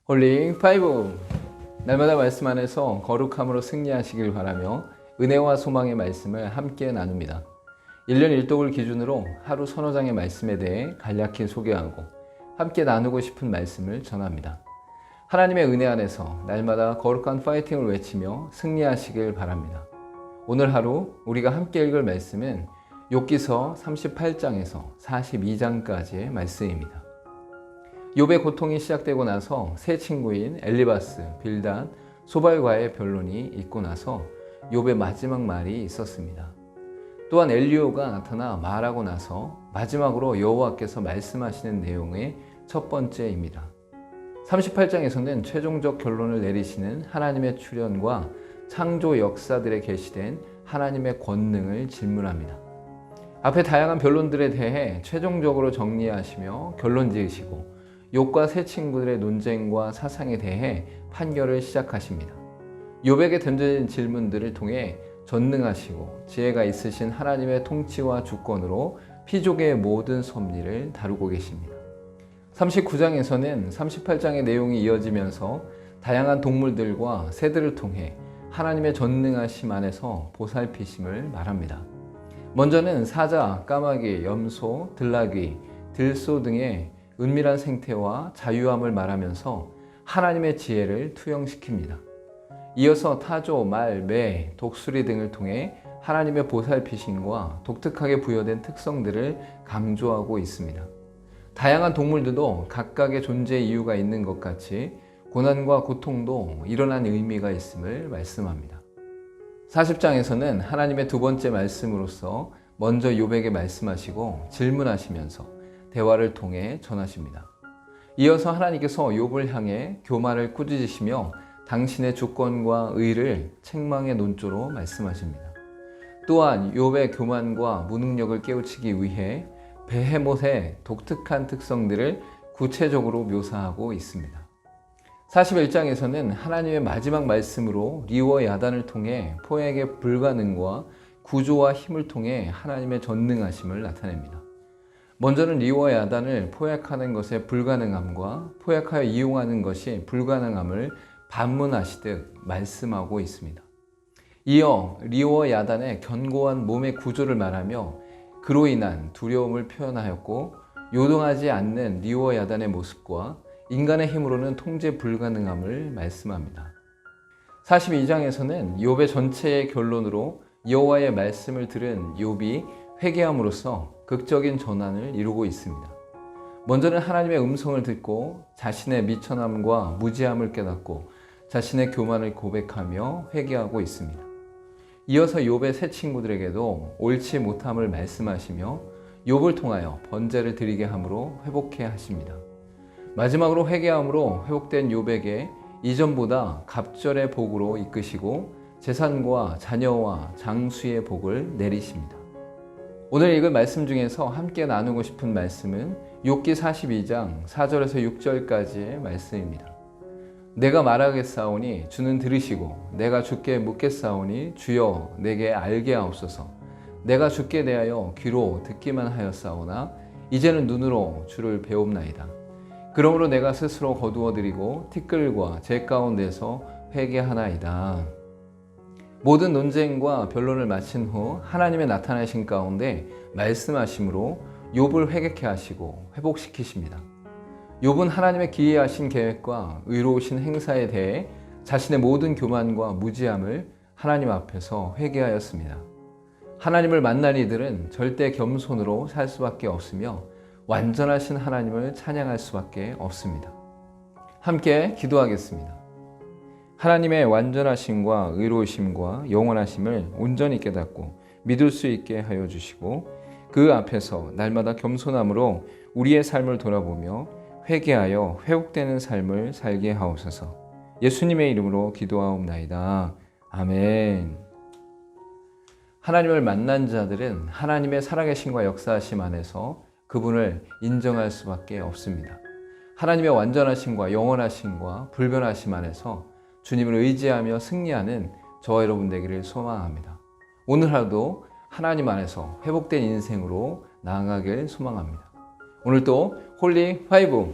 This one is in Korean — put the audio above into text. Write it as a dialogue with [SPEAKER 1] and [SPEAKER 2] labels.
[SPEAKER 1] 홀링 5. 날마다 말씀 안에서 거룩함으로 승리하시길 바라며 은혜와 소망의 말씀을 함께 나눕니다. 1년 1독을 기준으로 하루 서너 장의 말씀에 대해 간략히 소개하고 함께 나누고 싶은 말씀을 전합니다. 하나님의 은혜 안에서 날마다 거룩한 파이팅을 외치며 승리하시길 바랍니다. 오늘 하루 우리가 함께 읽을 말씀은 욥기서 38장에서 42장까지의 말씀입니다. 욥의 고통이 시작되고 나서 세 친구인 엘리바스, 빌닷, 소발과의 변론이 있고 나서 욥의 마지막 말이 있었습니다. 또한 엘리오가 나타나 말하고 나서 마지막으로 여호와께서 말씀하시는 내용의 첫 번째입니다. 38장에서는 최종적 결론을 내리시는 하나님의 출현과 창조 역사들에 계시된 하나님의 권능을 질문합니다. 앞에 다양한 변론들에 대해 최종적으로 정리하시며 결론 지으시고 욥과 세 친구들의 논쟁과 사상에 대해 판결을 시작하십니다. 욥에게 던져진 질문들을 통해 전능하시고 지혜가 있으신 하나님의 통치와 주권으로 피조계의 모든 섭리를 다루고 계십니다. 39장에서는 38장의 내용이 이어지면서 다양한 동물들과 새들을 통해 하나님의 전능하심 안에서 보살피심을 말합니다. 먼저는 사자, 까마귀, 염소, 들나귀, 들소 등의 은밀한 생태와 자유함을 말하면서 하나님의 지혜를 투영시킵니다. 이어서 타조, 말, 매, 독수리 등을 통해 하나님의 보살피심과 독특하게 부여된 특성들을 강조하고 있습니다. 다양한 동물들도 각각의 존재 이유가 있는 것 같이 고난과 고통도 일어난 의미가 있음을 말씀합니다. 40장에서는 하나님의 두 번째 말씀으로서 먼저 욥에게 말씀하시고 질문하시면서 대화를 통해 전하십니다. 이어서 하나님께서 욥을 향해 교만을 꾸짖으시며 당신의 주권과 의를 책망의 논조로 말씀하십니다. 또한 욥의 교만과 무능력을 깨우치기 위해 베헤못의 독특한 특성들을 구체적으로 묘사하고 있습니다. 41장에서는 하나님의 마지막 말씀으로 리와 야단을 통해 포획의 불가능과 구조와 힘을 통해 하나님의 전능하심을 나타냅니다. 먼저는 리와 야단을 포획하는 것의 불가능함과 포획하여 이용하는 것이 불가능함을 반문하시듯 말씀하고 있습니다. 이어 리와 야단의 견고한 몸의 구조를 말하며 그로 인한 두려움을 표현하였고 요동하지 않는 리와 야단의 모습과 인간의 힘으로는 통제 불가능함을 말씀합니다. 42장에서는 욥의 전체의 결론으로 여호와의 말씀을 들은 욥이 회개함으로써 극적인 전환을 이루고 있습니다. 먼저는 하나님의 음성을 듣고 자신의 미천함과 무지함을 깨닫고 자신의 교만을 고백하며 회개하고 있습니다. 이어서 욥의 세 친구들에게도 옳지 못함을 말씀하시며 욥을 통하여 번제를 드리게 함으로 회복해 하십니다. 마지막으로 회개함으로 회복된 욥에게 이전보다 갑절의 복으로 이끄시고 재산과 자녀와 장수의 복을 내리십니다. 오늘 읽은 말씀 중에서 함께 나누고 싶은 말씀은 욥기 42장 4절에서 6절까지의 말씀입니다. 내가 말하겠사오니 주는 들으시고 내가 주께 묻겠사오니 주여 내게 알게 하옵소서. 내가 주께 대하여 귀로 듣기만 하였사오나 이제는 눈으로 주를 배웁나이다. 그러므로 내가 스스로 거두어드리고 티끌과 재 가운데서 회개하나이다. 모든 논쟁과 변론을 마친 후 하나님의 나타나신 가운데 말씀하심으로 욥을 회개케 하시고 회복시키십니다. 욥은 하나님의 기이하신 계획과 의로우신 행사에 대해 자신의 모든 교만과 무지함을 하나님 앞에서 회개하였습니다. 하나님을 만난 이들은 절대 겸손으로 살 수밖에 없으며 완전하신 하나님을 찬양할 수밖에 없습니다. 함께 기도하겠습니다. 하나님의 완전하심과 의로우심과 영원하심을 온전히 깨닫고 믿을 수 있게 하여 주시고 그 앞에서 날마다 겸손함으로 우리의 삶을 돌아보며 회개하여 회복되는 삶을 살게 하옵소서. 예수님의 이름으로 기도하옵나이다. 아멘. 하나님을 만난 자들은 하나님의 살아계심과 역사하심 안에서 그분을 인정할 수밖에 없습니다. 하나님의 완전하심과 영원하심과 불변하심 안에서 주님을 의지하며 승리하는 저와 여러분 되기를 소망합니다. 오늘 하루도 하나님 안에서 회복된 인생으로 나아가길 소망합니다. 오늘도 홀리 5